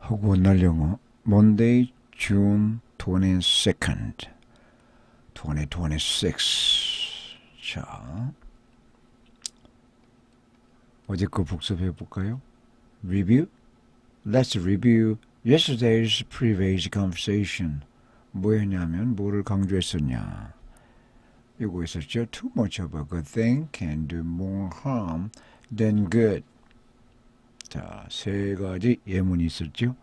하고 오늘 영어 Monday, June 22nd 2026. 자, 어제 거 복습해 볼까요? Review? Let's review yesterday's previous conversation. 뭐였냐면 뭐를 강조했었냐. 이거 있었죠. Too much of a good thing can do more harm than good. 자, 세 가지 예문이 있었죠.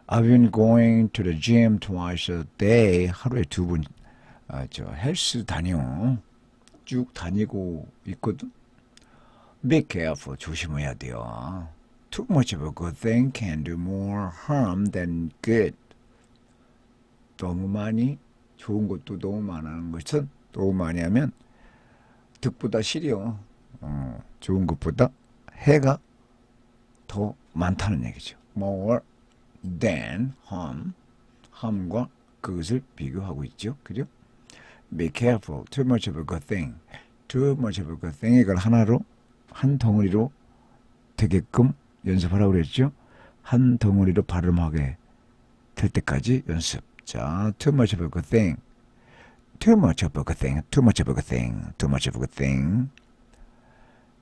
I've been going to the gym twice a day. 하루에 두 번, 헬스 쭉 다니고 있거든. Be careful. 조심해야 돼요. Too much of a good thing can do more harm than good. 너무 많이, 좋은 것도 너무 많아하는 것은 너무 많이 하면 득보다 실이요. 좋은 것보다 해가 더 많다는 얘기죠. More than harm. harm과 그것을 비교하고 있죠. 그죠? Be careful. Too much of a good thing. Too much of a good thing. 이걸 하나로, 한 덩어리로 되게끔 연습하라고 그랬죠. 한 덩어리로 발음하게 될 때까지 연습. 자, too much of a good thing. Too much of a good thing. Too much of a good thing. Too much of a good thing.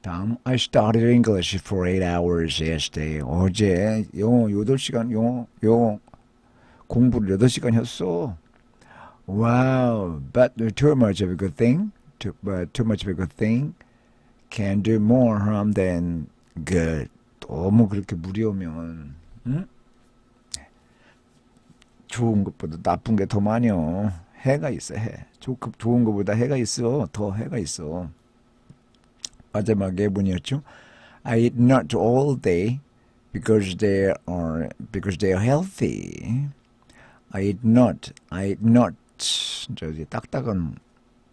다음, I studied English for 8 hours yesterday. 어제 영어 8시간 영어 공부를 8시간 했어. Wow, but too much of a good thing, too much of a good thing can do more harm than good. 너무 그렇게 무리하면 좋은 것보다 나쁜 게 더 많이요. 해가 있어, 해. 좋은 것보다 해가 있어. 더 해가 있어. 마지막 예문이었죠. I eat nuts all day because they are healthy. I eat nuts. 저기 딱딱한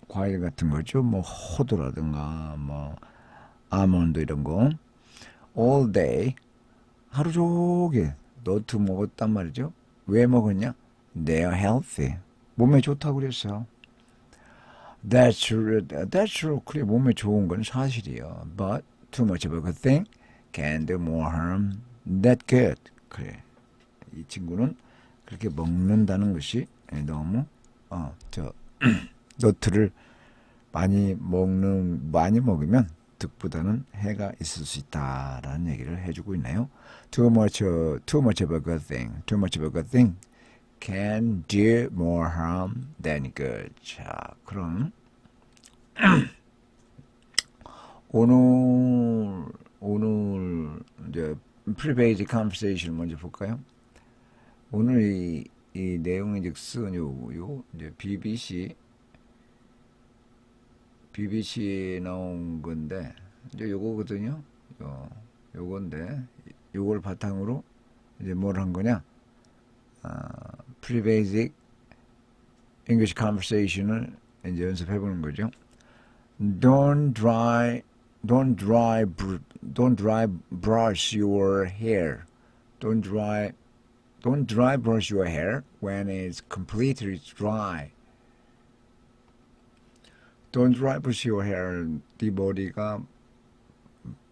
과일 같은 거죠. 뭐 호두라든가 뭐 아몬드 이런 거. All day. 하루 종일 너트 먹었단 말이죠. 왜 먹었냐? They are healthy. 몸에 좋다고 그랬어. That's true. 그래, 몸에 좋은 건 사실이요. But too much of a good thing can do more harm than good. 그래, 이 친구는 그렇게 먹는다는 것이 너무 너트를 많이 먹으면 득보다는 해가 있을 수 있다라는 얘기를 해주고 있네요. Too much of a good thing can do more harm than good. 자, 그럼 오늘 이제 previous conversation 먼저 볼까요? 오늘 이 내용인즉슨 요 이제 BBC 나온 건데 이제 요거거든요. 요건데 요걸 바탕으로 이제 뭘 한 거냐? previous English conversation을 이제 연습해 보는 거죠. Don't dry brush your hair. Don't dry brush your hair when it's completely dry. Don't dry brush your hair. 네 머리가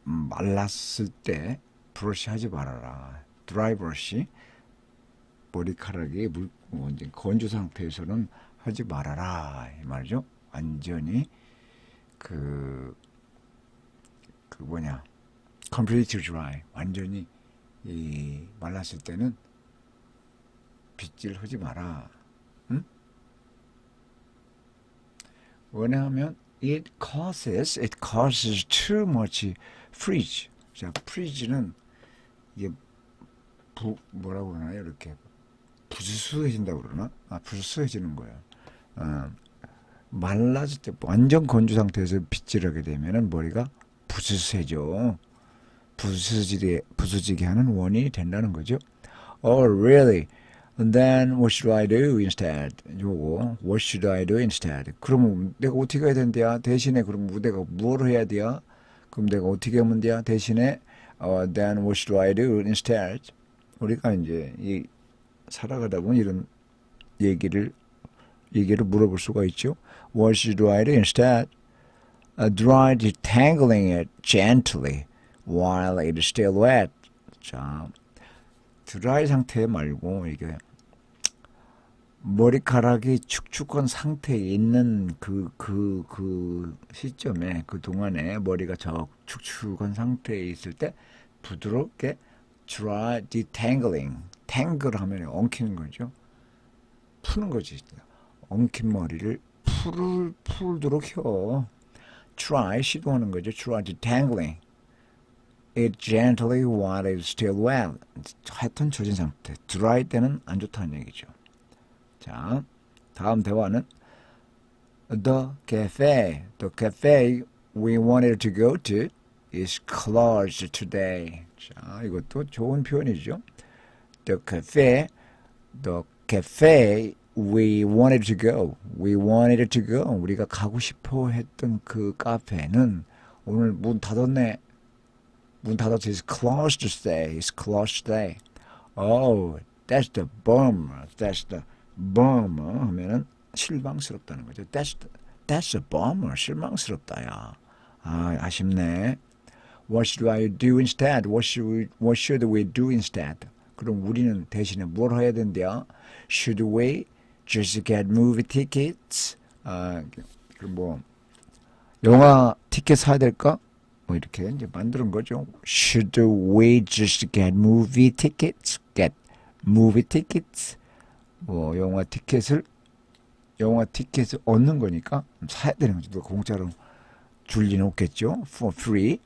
말랐을 때 브러쉬 하지 말아라. dry brush. 머리카락이 건조 상태에서는 하지 말아라 이 말이죠. 완전히 completely dry, 완전히 이 말랐을 때는 빗질 하지 마라. 응? 왜냐하면 it causes too much freeze. 자, freeze는 이게 뭐라고 그러나요? 이렇게 부스스해진다고 그러나? 부스스해지는 거예요. 말랐을 때 완전 건조 상태에서 빗질하게 되면은 머리가 부스스해져. 부스지게 하는 원인이 된다는 거죠. Oh, really? Then what should I do instead? 요거 what should I do instead? 그럼 내가 어떻게 해야 된대야? 대신에 그럼 내가 뭘 해야 돼야? 그럼 내가 어떻게 하면 돼야? 대신에 then what should I do instead? 우리가 이제 살아가다 보면 이런 얘기를 물어볼 수가 있죠. What should I do instead? Try detangling it gently while it is still wet. 자, 드라이 상태 말고 이게 머리카락이 축축한 상태에 있는 그 시점에 그 동안에 머리가 저 축축한 상태에 있을 때 부드럽게 dry detangling, tangle 하면 엉키는 거죠. 푸는 거지. 엉킨 머리를 풀도록 혀. try 시도하는 거죠. try detangling it gently while it's still wet. 하여튼 젖은 상태. dry 때는 안 좋다는 얘기죠. 자, 다음 대화는 The cafe we wanted to go to is closed today. 자, 이것도 좋은 표현이죠. The cafe we wanted to go. 우리가 가고 싶어 했던 그 카페는 오늘 문 닫았네. 문 닫았어. It's closed today. It's closed today. Oh, that's the bummer. 하면은 실망스럽다는 거죠. That's a bummer. 실망스럽다, 야. 아, 아쉽네. What should I do instead? What should we do instead? 그럼 우리는 대신에 뭘 해야 된대요? Should we just get movie tickets? 뭐 영화 티켓 사야 될까? 뭐 이렇게 이제 만드는 거죠. Should we just get movie tickets? Get movie tickets? 뭐 영화 티켓을 얻는 거니까 사야 되는 거죠. 누가 공짜로 줄 리는 없겠죠. For free.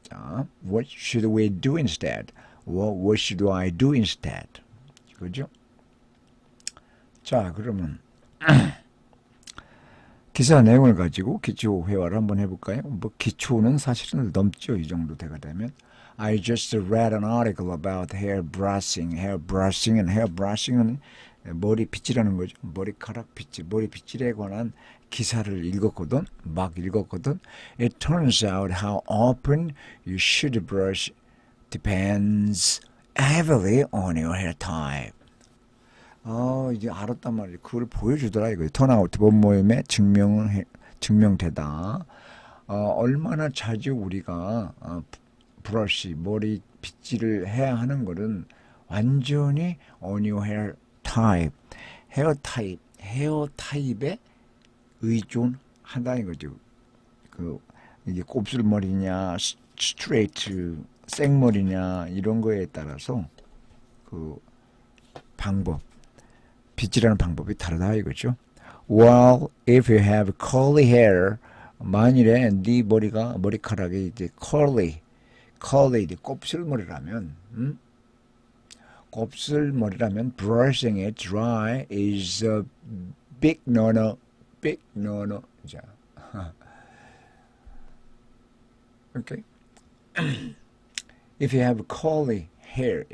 자, what should we do instead? What should I do instead? 그죠? 자, 그러면 기사 내용을 가지고 기초 회화를 한번 해볼까요? 뭐 기초는 사실은 넘죠. 이 정도 돼가 되면. I just read an article about hair brushing and hair brushing은 머리 빗질하는 거죠. 머리카락 빗질, 머리 빗질에 관한 기사를 읽었거든. 막 읽었거든. It turns out how often you should brush depends heavily on your hair type. 이제 알았단 말이에요. 그걸 보여주더라 이거. 턴아웃 본 모임에 증명되다. 얼마나 자주 우리가 브러쉬 머리 빗질을 해야 하는 거는 완전히 on your hair type, 헤어 타입에 의존한다 이거죠. 이게 곱슬머리냐, 스트레이트, 생머리냐 이런 거에 따라서 그 방법, 빗질하는 방법이 다르다 이거죠. Well, if you have curly hair, 만일에 네 머리카락이 이제 curly 이제 곱슬머리라면, brushing it dry is a big no-no. 자, okay. If you have curly hair,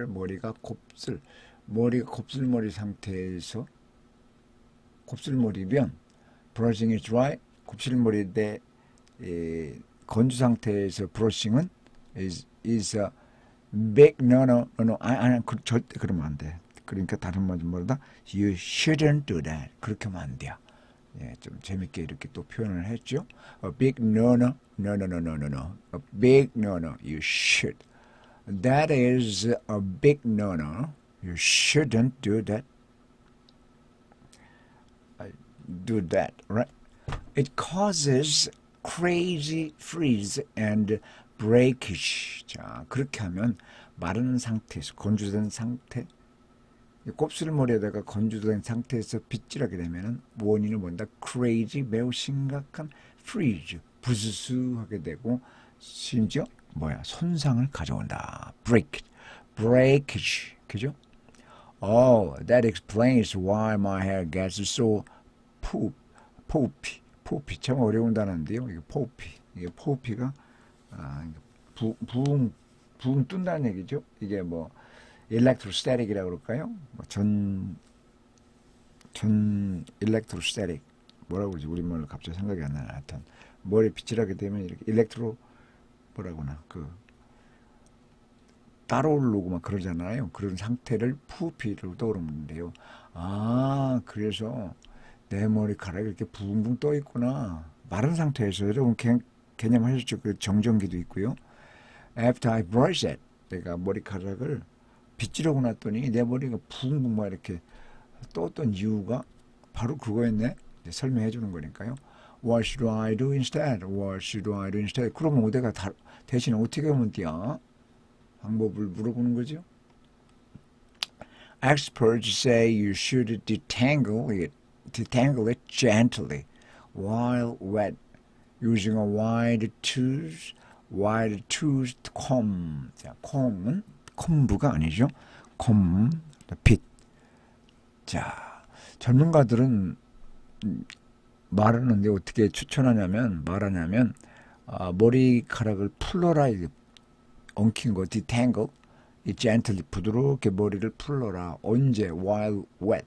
머리가 곱슬머리 상태에서 곱슬머리면 brushing it dry, 곱슬머리인데 건조 상태에서 브러싱은 is a big no. 절대 그러면 안 돼. 그러니까 다른 말보다 you shouldn't do that. 그렇게 하면 안 돼요. 예, 좀 재밌게 이렇게 또 표현을 했죠. A big no. A big no. You should. That is a big no. You shouldn't do that. Right? It causes crazy freeze and breakage. 자, 그렇게 하면 마른 상태에서 건조된 상태, 곱슬머리에다가 건조된 상태에서 빗질하게 되면은 원인은 뭔다? crazy, 매우 심각한 freeze, 부스스하게 되고 심지어 손상을 가져온다. breakage, 그죠? Oh, that explains why my hair gets so poofy 참 어려운 단어인데요. 이게 poofy가 부응 뜬다는 얘기죠. 이게 뭐 electrostatic이라고 그럴까요? 전 electrostatic 뭐라고 그러지? 우리말로 갑자기 생각이 안 나요. 하여튼 머리 빗질하게 되면 이렇게 뭐라고나 따라오르고 막 그러잖아요. 그런 상태를 푸피로 떠오르는데요. 그래서 내 머리카락이 이렇게 붕붕 떠 있구나. 마른 상태에서 여러분 개념하셨죠? 그 정전기도 있고요. After I brush it, 내가 머리카락을 빗지르고 났더니 내 머리가 붕붕 막 이렇게 떴던 이유가 바로 그거였네. 설명해 주는 거니까요. What should I do instead? What should I do instead? 그러면 내가 대신 어떻게 하면 돼야? 방법을 물어보는 거죠. Experts say you should detangle it gently while wet using a wide toothed comb. 자, comb은 콤브가 아니죠. 콤, 빗. 자, 전문가들은 말하는데 어떻게 말하냐면 머리카락을 풀러라, 엉킨 거, detangle, gently, 부드럽게 머리를 풀러라. 언제? while wet,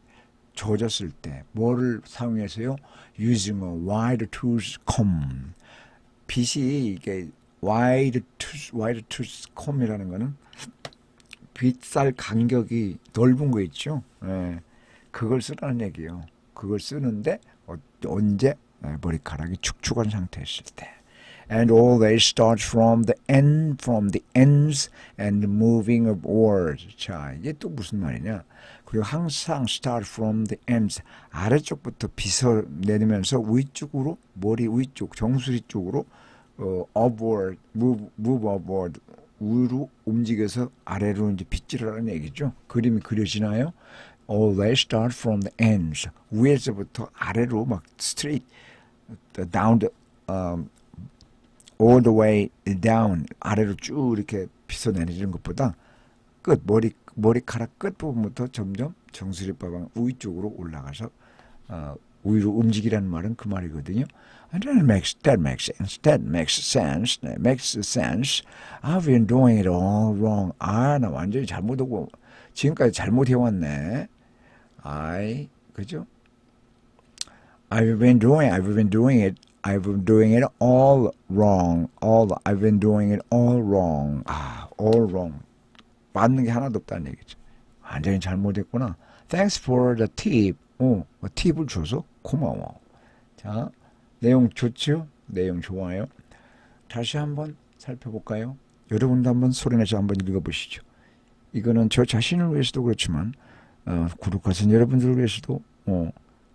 젖었을 때. 뭐를 사용해서요? using a wide tooth comb. 빗이 이게 wide tooth comb이라는 거는 빗살 간격이 넓은 거 있죠. 예, 그걸 쓰라는 얘기예요. 그걸 쓰는데 언제? 머리카락이 축축한 상태였을 때. And always start from the ends and moving upward. 자, 이게 또 무슨 말이냐? 그리고 항상 start from the ends, 아래쪽부터 빗을 내리면서 위쪽으로, 머리 위쪽, 정수리 쪽으로 upward, move upward, 위로 움직여서 아래로 이제 빗질하라는 얘기죠. 그림이 그려지나요? Always start from the ends, 위에서부터 아래로 막 straight down the all the way down, 아래로 쭉 이렇게 빗어내리는 것보다 머리카락 끝 부분부터 점점 정수리바방 위쪽으로 올라가서 위로 움직이라는 말은 그 말이거든요. And that makes sense. I've been doing it all wrong. 나 완전히 잘못하고 지금까지 잘못해왔네. 그죠? I've been doing it all wrong. I've been doing it all wrong. all wrong. 맞는 게 하나도 없다는 얘기죠. 완전히 잘못했구나. Thanks for the tip. 팁을 줘서 고마워. 자, 내용 좋죠? 내용 좋아요. 다시 한번 살펴볼까요? 여러분도 한번 소리내서 한번 읽어보시죠. 이거는 저 자신을 위해서도 그렇지만 구독하신 여러분들을 위해서도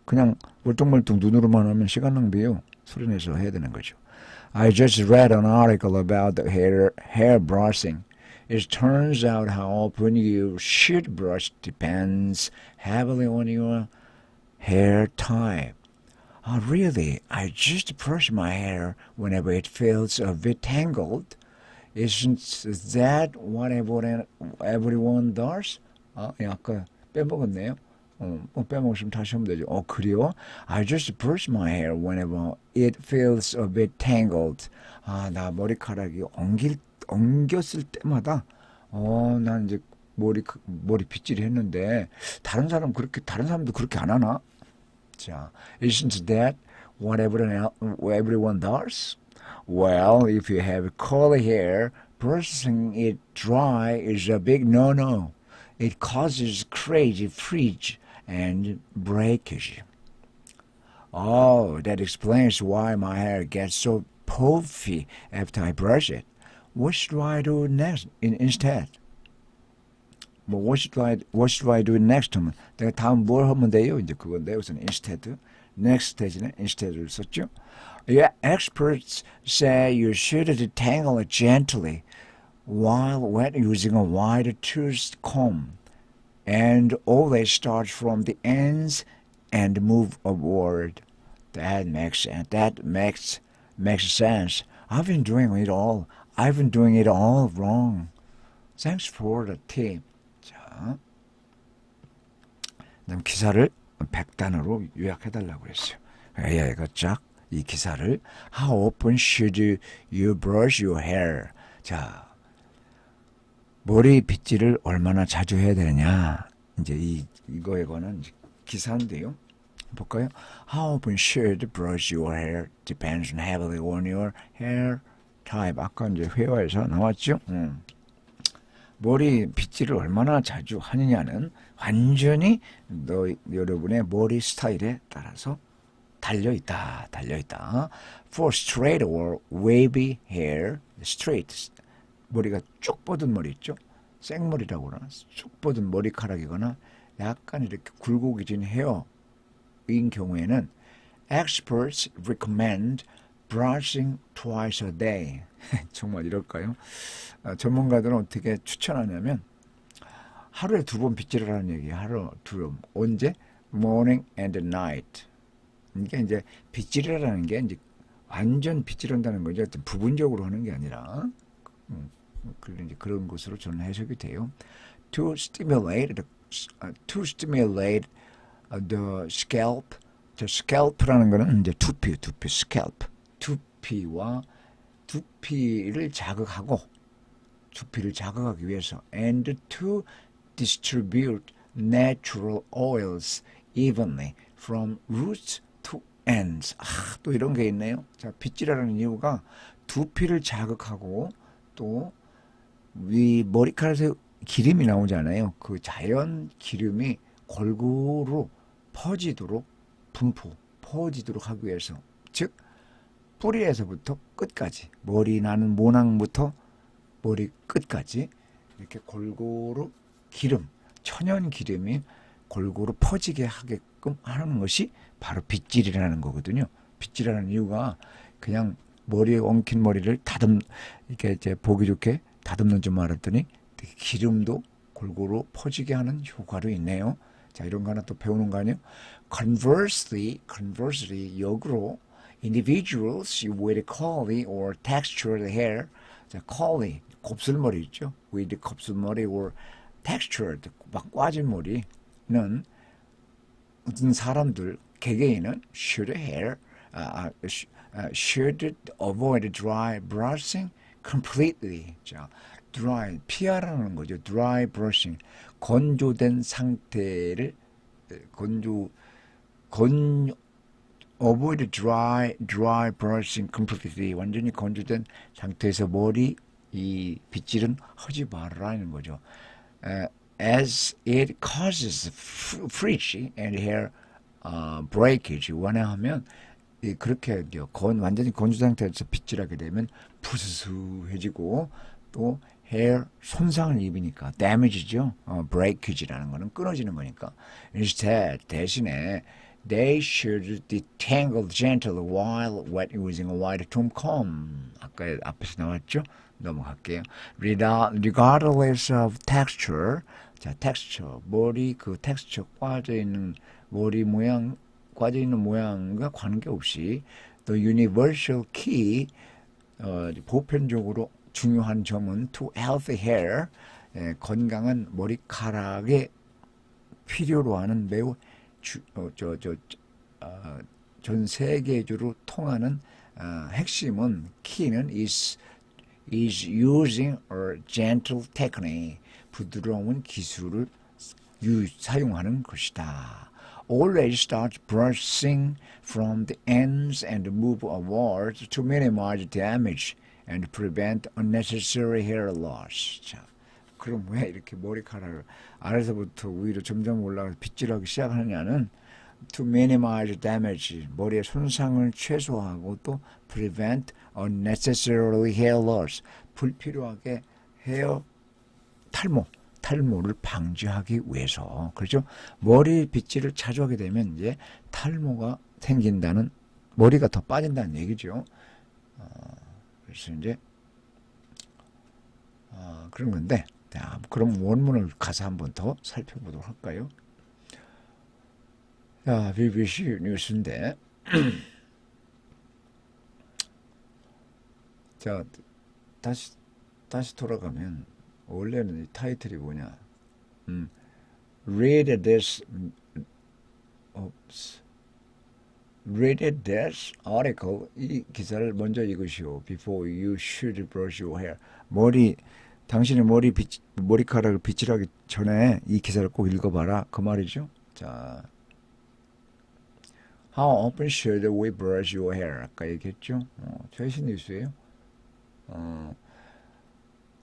그냥 멀뚱멀뚱 눈으로만 하면 시간 낭비예요. 소리내서 해야 되는 거죠. I just read an article about the hair brushing. It turns out how often you should brush depends heavily on your hair type. Really? I just brush my hair whenever it feels a bit tangled. Isn't that what everyone does? 아까 빼먹었네요. 빼먹으시면 다시 하면 되죠. 그래요? I just brush my hair whenever it feels a bit tangled. 나 머리카락이 엉겼을 때마다 난 이제 머리 빗질을 했는데 다른 사람도 그렇게 안 하나? 자, isn't that what everyone does? Well, if you have curly hair, brushing it dry is a big no-no. It causes crazy frizz and breakage. Oh, that explains why my hair gets so puffy after I brush it. What should I do next instead? what should I do next 하면 내가 다음 뭘 하면 돼요? 이제 그건데 우선 instead, next 대신에 instead를 썼죠. Yeah, experts say you should detangle it gently while wet using a wide toothed comb, and always start from the ends and move upward. That makes sense. I've been doing it all wrong. Thanks for the tip. 자, 그다음 기사를 100단어로 요약해달라고 그랬어요. AI가 이 기사를 How often should you brush your hair? 자, 머리 빗질을 얼마나 자주 해야 되느냐? 이제 이거에 관한 기사인데요. 볼까요? How often should you brush your hair? Depends heavily on your hair type. 아까 이제 회화에서 나왔죠. 머리 빗질을 얼마나 자주 하느냐는 완전히 여러분의 머리 스타일에 따라서 달려있다. For straight or wavy hair, straight, 머리가 쭉 뻗은 머리 있죠? 생머리라고 그러나 쭉 뻗은 머리카락이거나 약간 이렇게 굴곡이진 헤어인 경우에는 experts recommend brushing twice a day. 정말 이럴까요? 전문가들은 어떻게 추천하냐면 하루에 2번 빗질하라는 얘기예요. 하루 2번. 언제? morning and night. 이게 이제 빗질이라는 게 이제 완전 빗질한다는 거죠. 부분적으로 하는 게 아니라 이제 그런 것으로 저는 해석이 돼요. To stimulate the scalp. scalp라는 거는 이제 두피, scalp. 두피를 자극하기 위해서 and to distribute natural oils evenly from roots to ends. 또 이런 게 있네요. 자, 빗질하는 이유가 두피를 자극하고 또 이 머리카락에서 기름이 나오잖아요. 그 자연 기름이 골고루 퍼지도록 퍼지도록 하기 위해서, 즉 뿌리에서부터 끝까지, 머리 나는 모낭부터 머리 끝까지 이렇게 골고루 천연 기름이 골고루 퍼지게 하게끔 하는 것이 바로 빗질이라는 거거든요. 빗질하는 이유가 그냥 머리에 엉킨 머리를 이렇게 이제 보기 좋게 다듬는 줄 알았더니 기름도 골고루 퍼지게 하는 효과도 있네요. 자, 이런 거 하나 또 배우는 거 아니에요? Conversely, 역으로 individuals with curly or textured hair, 자, curly, 곱슬머리 있죠? with 곱슬머리 or textured, 막 꽈진 머리는 어떤 사람들, 개개인은 should avoid dry brushing completely. 자, 피하라는 거죠. dry brushing, 건조된 상태를 avoid dry brushing completely, 완전히 건조된 상태에서 이 빗질은 하지 말라는 거죠. As it causes frizz and hair breakage. 왜냐하면 그렇게 완전히 건조 상태에서 빗질하게 되면 푸스스해지고 또 hair 손상을 입으니까 damage죠. breakage라는 거는 끊어지는 거니까. Instead, 대신에 they should detangle gently while wet using a wide tomb comb. 아까 앞에서 나왔죠? 넘어갈게요. Regardless of texture. 자, texture. 머리 texture 꽈져 있는 모양과 관계없이 the universal key, 보편적으로 중요한 점은 to healthy hair, 건강한 머리카락에 필요로 하는 매우 전 세계적으로 통하는 핵심은 키는 is using a gentle technique, 부드러운 기술을 사용하는 것이다. Always start brushing from the ends and move outwards to minimize damage and prevent unnecessary hair loss. 자, 그럼 왜 이렇게 머리카락을 아래서부터 위로 점점 올라가서 빗질하기 시작하느냐는 to minimize damage, 머리의 손상을 최소화하고 또 prevent unnecessarily hair loss, 불필요하게 탈모를 방지하기 위해서. 그렇죠? 머리 빗질을 자주 하게 되면 이제 탈모가 생긴다는, 머리가 더 빠진다는 얘기죠. 그래서 이제 그런 건데, 자, 그럼 원문을 가서 한번 더 살펴보도록 할까요? 자, BBC 뉴스인데 자, 다시 돌아가면 원래는 이 타이틀이 뭐냐? Read this article. 이 기사를 먼저 읽으시오. Before you should brush your hair. 당신의 머리카락을 빗질하기 전에 이 기사를 꼭 읽어봐라. 그 말이죠. 자, How often should we brush your hair? 아까 얘기했죠. 최신 뉴스예요.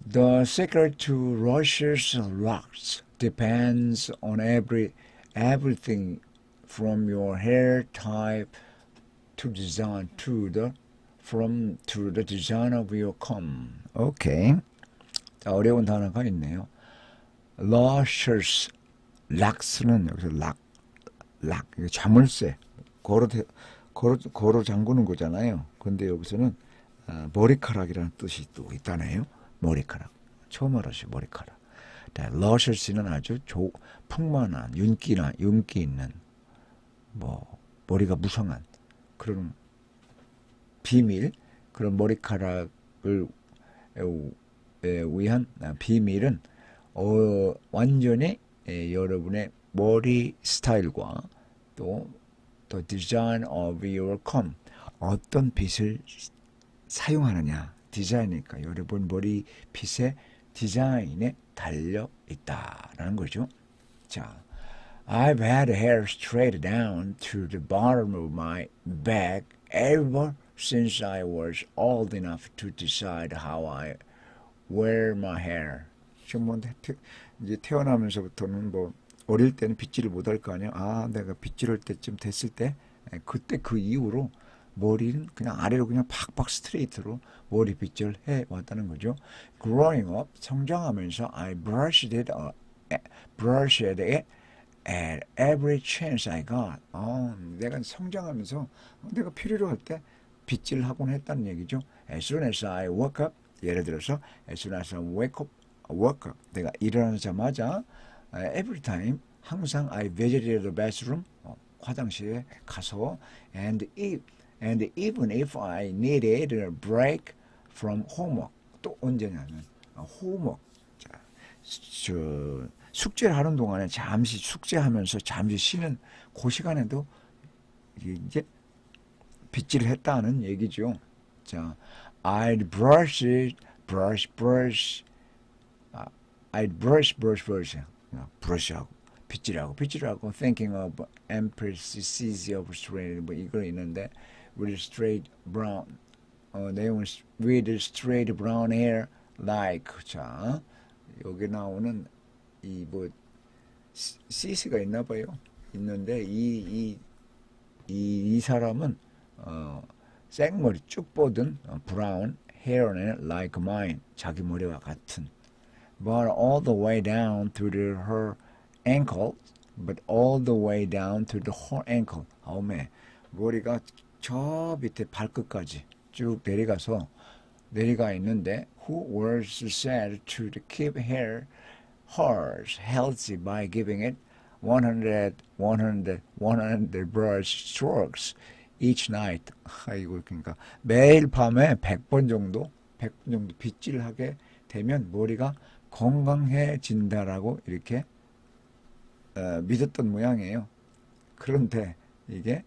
The secret to luscious locks depends on everything from your hair type to the design of your comb. Okay. 자, 어려운 단어가 있네요. luscious, 락스는 여기서 락, 이거 자물쇠, 고로 잠그는 거잖아요. 근데 여기서는 머리카락이라는 뜻이 또 있다네요. 머리카락. 처음 알았어요, 머리카락. luscious는 아주 풍만한, 윤기 있는, 머리가 무성한 그런 비밀, 그런 머리카락을 위한 비밀은 완전히 여러분의 머리 스타일과 또 design of your comb, 어떤 빗을 사용하느냐, 디자인이니까 여러분 머리 빗의 디자인에 달려 있다라는 거죠. 자, I've had hair straight down to the bottom of my back ever since I was old enough to decide how I wear my hair. 지금 이제 태어나면서부터는 어릴 때는 빗질을 못할 거 아니야. 내가 빗질할 때쯤 됐을 때 그때 그 이후로 머리는 그냥 아래로 그냥 팍팍 스트레이트로 머리 빗질 해 왔다는 거죠. Growing up, 성장하면서 I brushed it at every chance I got. 내가 성장하면서 내가 필요로 할 때 빗질하곤 했다는 얘기죠. As soon as I woke up, 예를 들어서 as soon as I woke up, 내가 일어나자마자 every time, 항상 I visited the bathroom, 화장실에 가서 and even if I needed a break from homework, 또 언제냐면 homework, 숙제를 하는 동안에 잠시 숙제하면서 잠시 쉬는 그 시간에도 이제 빗질을 했다는 얘기죠. 자, I'd brush, brush하고 빗질하고 thinking of emphasis of straight, 이거 있는데 with straight brown, 내용은 with straight brown hair like, 자, 여기 나오는 CC가 있나 봐요. 있는데 이 사람은 생머리 쭉 뻗은 brown hair는 like mine, 자기 머리와 같은, but all the way down to her ankle, 머리가 저 밑에 발끝까지 쭉 내려가 있는데 who was said to keep hers healthy by giving it 100 brush strokes each night. 아이고, 그러니까 매일 밤에 100번 정도 빗질하게 되면 머리가 건강해진다라고 이렇게 믿었던 모양이에요. 그런데 이게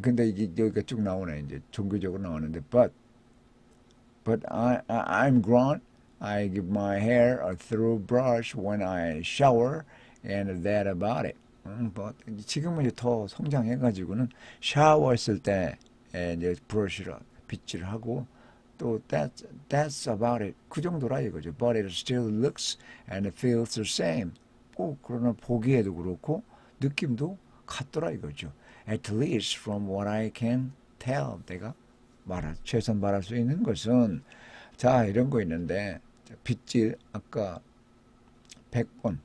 근데 이게 여기가 쭉 나오네. 이제 종교적으로 나오는데 but I'm grown. I give my hair a through brush when I shower and that about it. 지금은 이제 더 성장해가지고는 샤워했을 때 이제 브러쉬로 빗질을 하고 또 that's about it. 그 정도라 이거죠. But it still looks and feels the same. 꼭 그러나 보기에도 그렇고 느낌도 같더라 이거죠. At least from what I can tell. 내가 최선 말할 수 있는 것은 자 이런 거 있는데 빗질 아까 100번.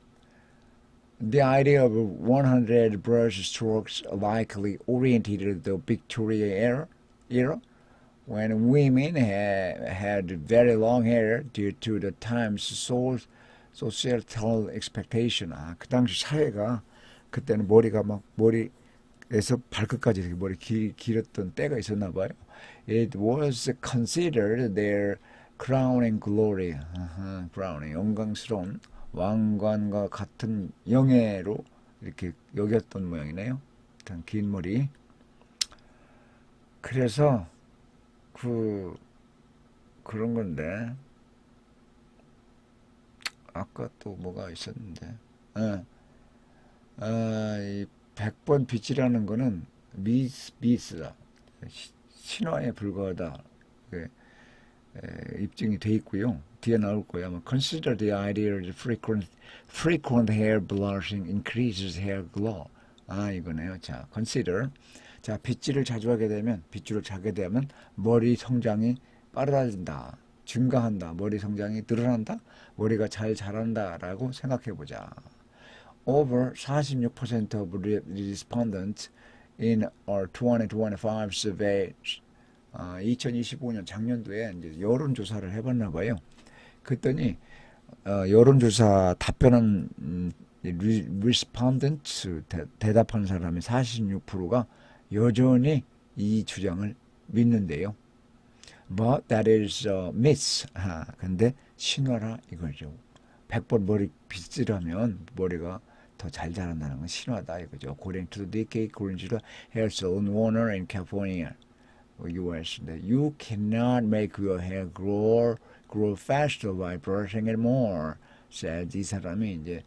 The idea of 100 brush strokes likely oriented the Victoria era when women had very long hair due to the time's societal expectation. 그 당시 사회가 그때는 머리가 막 머리에서 발끝까지 이렇게 머리 길었던 때가 있었나 봐요. It was considered their crowning glory. crowning, 영광스러운 왕관과 같은 영예로 이렇게 여겼던 모양이네요. 일단 긴 머리. 그래서 그런 건데 아까 또 뭐가 있었는데 이 100번 빗질하는 거는 미스다. 신화에 불과하다. 입증이 돼 있고요. 뒤에 나올 거야. Consider the idea that frequent hair blushing increases hair glow. 이거네요. 자, consider. 자, 빗질을 자주 하게 되면 머리 성장이 빠르다진다. 증가한다. 머리 성장이 늘어난다. 머리가 잘 자란다라고 생각해 보자. Over 46% of respondents in our 2025 survey 2025년 작년도에 이제 여론조사를 해봤나 봐요. 그랬더니 여론조사 답변한 respondents 대답한 사람의 46%가 여전히 이 주장을 믿는데요. But that is a myth. 근데 신화라 이거죠. 100번 머리 빗질하면 머리가 더 잘 자란다는 건 신화다 이거죠. According to the decade, according to the hair salon owner in California, U.S. You cannot make your hair grow faster by brushing it more. said 이 사람이 이제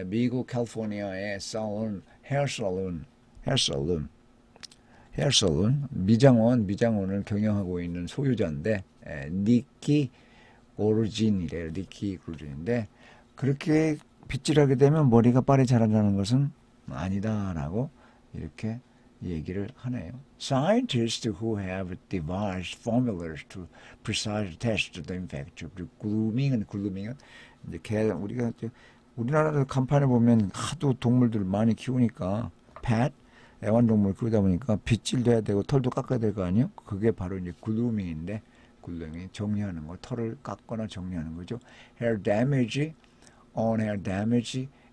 미국 캘리포니아의 살론, 헤어살론 미장원을 경영하고 있는 소유자인데 니키 오르진인데 그렇게 빗질하게 되면 머리가 빨리 자란다는 것은 아니다라고 이렇게 얘기를 하네요. Scientists who have devised formulas to precisely test the effect of grooming은 이제 우리가 우리나라 간판에 보면 하도 동물들 많이 키우니까 pet 애완동물 키우다 보니까 빗질도 해야 되고 털도 깎아야 될 거 아니에요? 그게 바로 이제 글루밍인데 글루밍이 정리하는 거, 털을 깎거나 정리하는 거죠. Hair damage,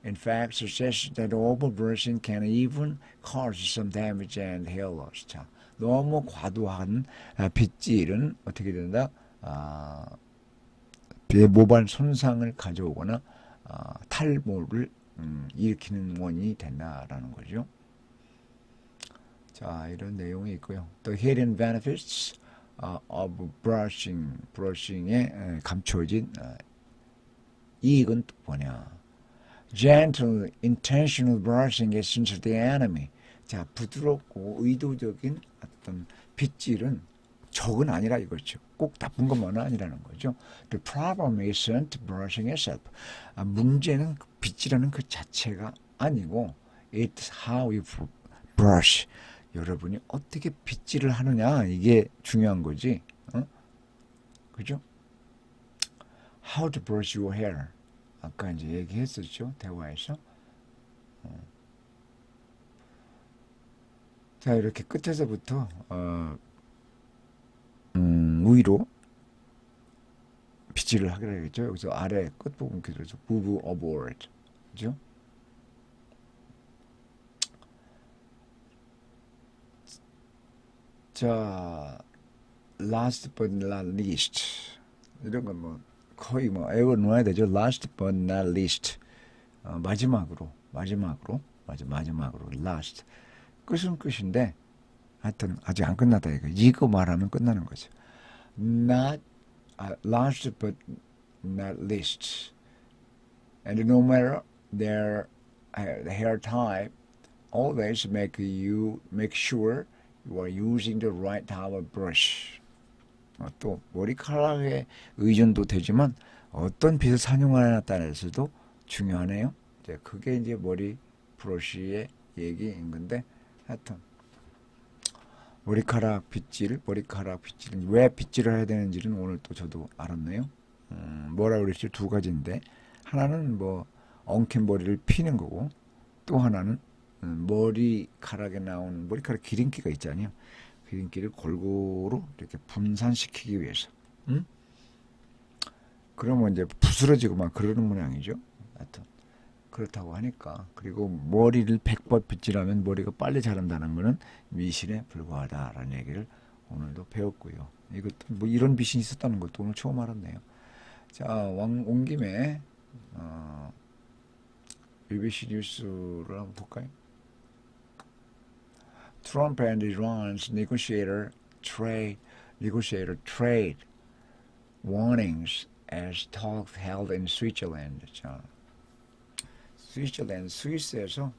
in fact, suggests that overbrushing can even cause some damage and hair loss. 자, 너무 과도한 빗질은 어떻게 된다? 모발 손상을 가져오거나 탈모를 일으키는 원인이 된다라는 거죠. 자, 이런 내용이 있고요. The hidden benefits of brushing의 감춰진 이익은 또 뭐냐? Gentle, intentional brushing is essential to the enemy. 자, 부드럽고 의도적인 어떤 빗질은 적은 아니라 이거죠. 꼭 나쁜 것만은 아니라는 거죠. The problem isn't brushing itself. 문제는 빗질하는 그 자체가 아니고 it's how you brush. 여러분이 어떻게 빗질을 하느냐 이게 중요한 거지. 그죠? How to brush your hair. 아까 이제 얘기했었죠. 대화에서. 자, 이렇게 끝에서부터 위로 빗질을 하기로 하겠죠. 여기서 아래 끝부분 그래서 move upward. 그죠? 자, last but not least. 이런 건 뭐 거의 뭐 외워 놓아야 되죠. last but not least. 마지막으로 last. 끝은 끝인데 하여튼 아직 안 끝났다 이거 말하면 끝나는 거죠. Not last but not least. And no matter their hair type, always make sure you are using the right type of brush. 또 머리카락에 의존도 되지만 어떤 빗을 사용하느냐에 따라서도 중요하네요. 이제 그게 이제 머리 브러쉬의 얘기인 건데 하여튼 머리카락 빗질 왜 빗질을 해야 되는지는 오늘 또 저도 알았네요. 뭐라 그랬죠? 두 가지인데 하나는 뭐 엉킨 머리를 피는 거고 또 하나는 머리카락에 나오는 머리카락 기름기가 있잖아요. 기름기를 골고루 이렇게 분산시키기 위해서. 그러면 이제 부스러지고 막 그러는 모양이죠. 하여튼 그렇다고 하니까. 그리고 머리를 100번 빗질하면 머리가 빨리 자란다는 거는 미신에 불과하다라는 얘기를 오늘도 배웠고요. 이것도 뭐 이런 미신이 있었다는 것도 오늘 처음 알았네요. 자, 온 김에 BBC 뉴스를 한번 볼까요? Trump and Iran's negotiator trade warnings as talks held in Switzerland. 자, 스위스에서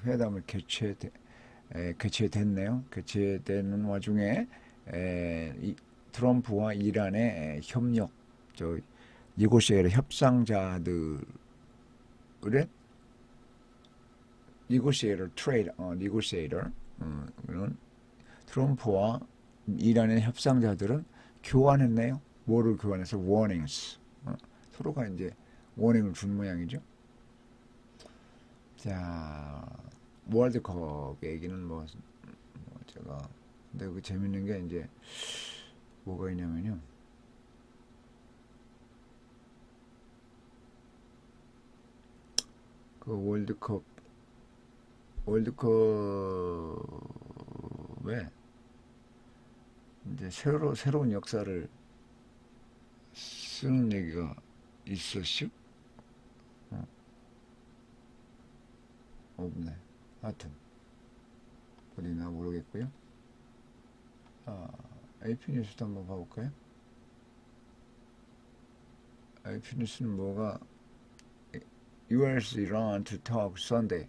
회담을 개최됐네요. 개최되는 와중에 트럼프와 이란의 협력, 니고시에이터 협상자들의 니고시에이터 트럼프와 이란의 협상자들은 교환했네요. 뭐를 교환해서 warnings. 서로가 이제 워닝을 준 모양이죠. 자, 월드컵 얘기는 제가 근데 그 재밌는 게 이제 뭐가 있냐면요. 그 월드컵에 이제 새로운 역사를 쓰는 얘기가 있었죠? 없네. 하여튼 어디나 모르겠고요. AP 뉴스도 한번 봐볼까요? AP 뉴스는 뭐가 US Iran to talk Sunday.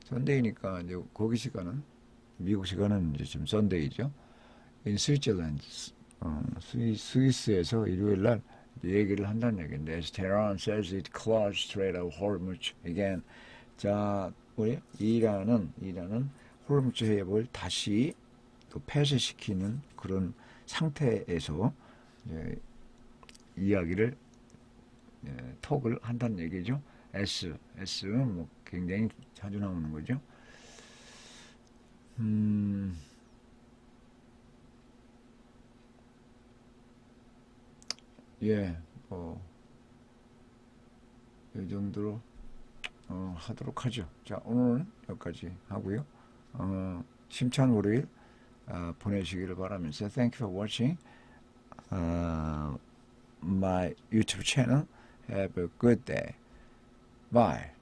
썬데이니까 이제 거기 시간은 미국 시간은 이제 지금 썬데이죠. In Switzerland, 스위스에서 일요일 날 얘기를 한다는 얘기인데, as Tehran says it closed Strait of Hormuz again. 자, 우리 이란은 호르무즈 해협을 다시 또 폐쇄시키는 그런 상태에서 이제 이야기를 톡을 한다는 얘기죠. S는 뭐 굉장히 자주 나오는 거죠. 예, 이 정도로 하도록 하죠. 자, 오늘은 여기까지 하고요. 심찬 월요일 보내시기를 바라면서 Thank you for watching my YouTube channel. Have a good day. Bye.